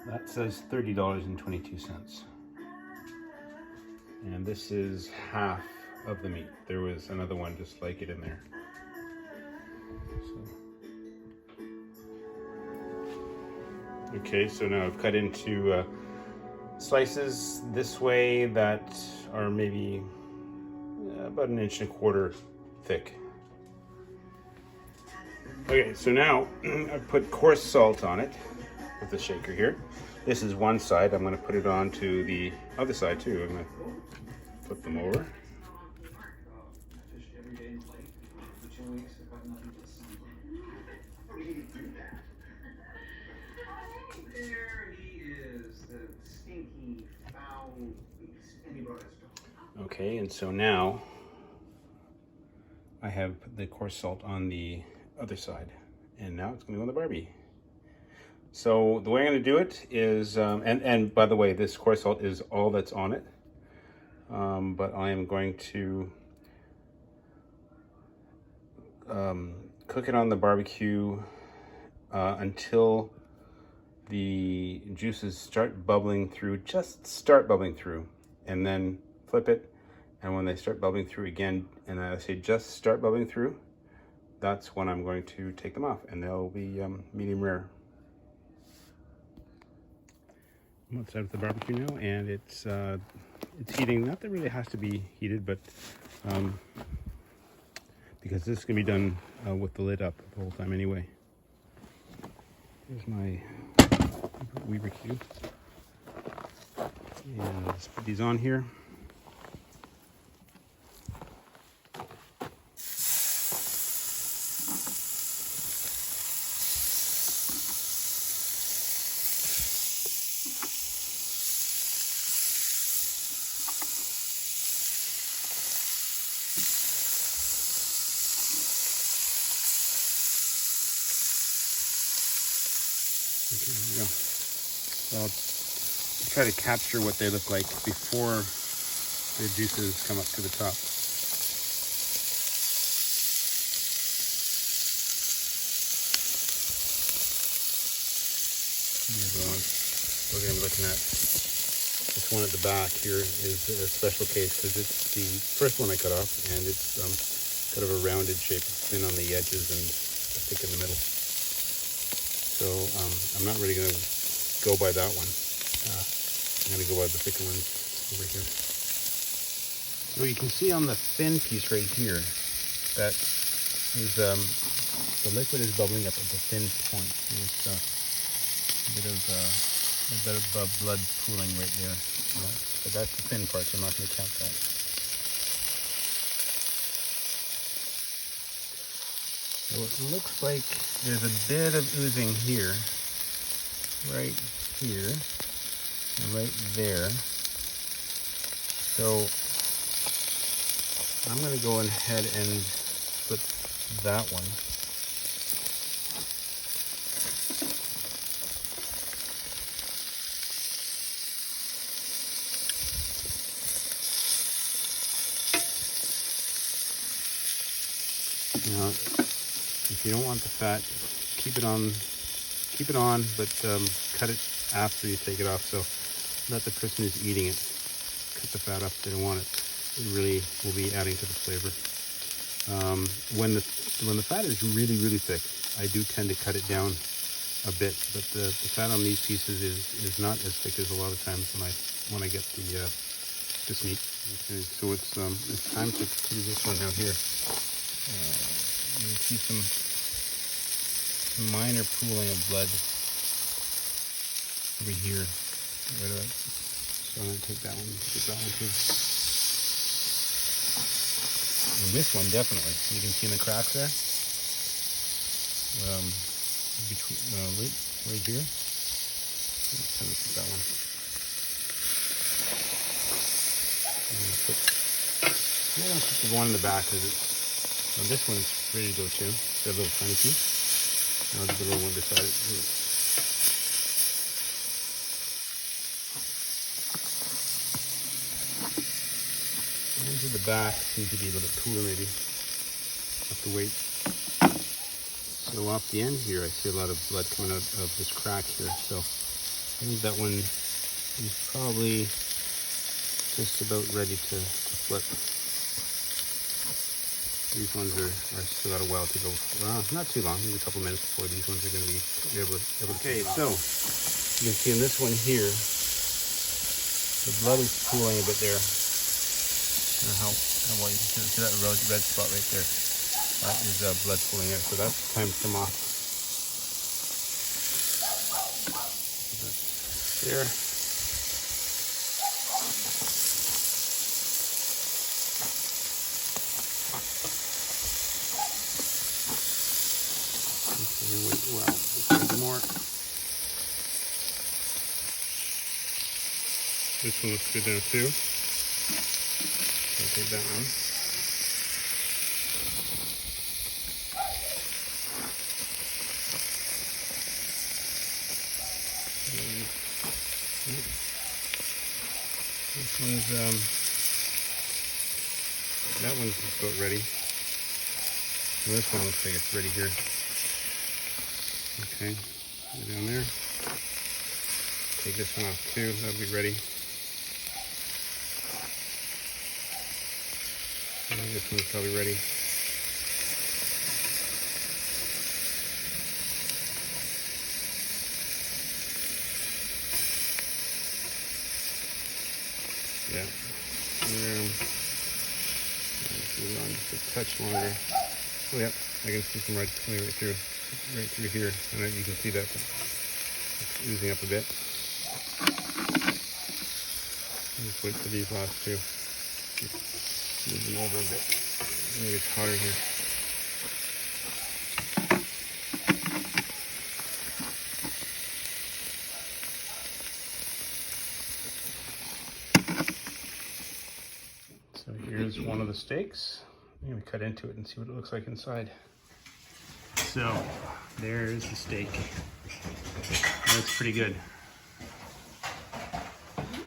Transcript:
That says $30.22. And this is half of the meat. There was another one just like it in there. Okay, so now I've cut into slices this way that are maybe about 1.25 inches thick. Okay, so now I've put coarse salt on it with the shaker here. This is one side. I'm going to put it on to the other side too. I'm going to flip them over. Okay, and so now I have the coarse salt on the other side, and now it's going to go on the Barbie. So the way I'm going to do it is, and by the way, this coarse salt is all that's on it, but I am going to cook it on the barbecue until the juices start bubbling through, just start bubbling through, and then flip it. And when they start bubbling through again, and I say just start bubbling through, that's when I'm going to take them off, and they'll be medium rare. I'm outside of the barbecue now, and it's heating. Not that it really has to be heated, but because this is going to be done with the lid up the whole time anyway. Here's my BBQ, and let's put these on here. Okay, there we go. So I'll try to capture what they look like before the juices come up to the top. Here's the one. What I'm looking at. This one at the back here is a special case because it's the first one I cut off, and it's kind of a rounded shape. It's thin on the edges and thick in the middle. So I'm not really going to go by that one. I'm going to go by the thicker ones over here. So you can see on the thin piece right here that is the liquid is bubbling up at the thin point. There's a bit of blood pooling right there. But that's the thin part, so I'm not going to count that. So it looks like there's a bit of oozing here, right here, and right there. So I'm going to go ahead and flip that one. Now, if you don't want the fat, keep it on, but cut it after you take it off. So let the person who's eating it cut the fat off if they don't want it. It really will be adding to the flavor. When the fat is really, really thick, I do tend to cut it down a bit, but the fat on these pieces is not as thick as a lot of times when I get this meat. Okay, so it's time to do this one out here. You see some minor pooling of blood over here. So I'm going to take that one, get that one too. And this one definitely, you can see in the cracks there. Between right here. Let's try to put that one. I'm going to put the one in the back because this one's ready to go too. It's got a little tiny piece. I'll just put a little one beside it too. These at the back seem to be a little bit cooler maybe. Have to wait. So off the end here I see a lot of blood coming out of this crack here. So I think that one is probably just about ready to flip. These ones are still got a while to go. Well, not too long, maybe a couple minutes before these ones are going to be able to. Okay, so you can see in this one here, the blood is pooling a bit there. I don't know how well you can see that red spot right there. That is blood pooling there, so that's time to come off. There. Well, there's more. This one looks good now too. I'll take that one. This one's that one's about ready. Well, this one looks like it's ready here. Okay, put it down there. Take this one off too, that'll be ready. And this one's probably ready. Yeah. Move on just a touch longer. Oh yeah, I can see some red coming right through here, and you can see that it's oozing up a bit. Just wait for these last two. Move them over a bit. Maybe it's hotter here. So here's one of the steaks. I'm going to cut into it and see what it looks like inside. So there's the steak. It looks pretty good.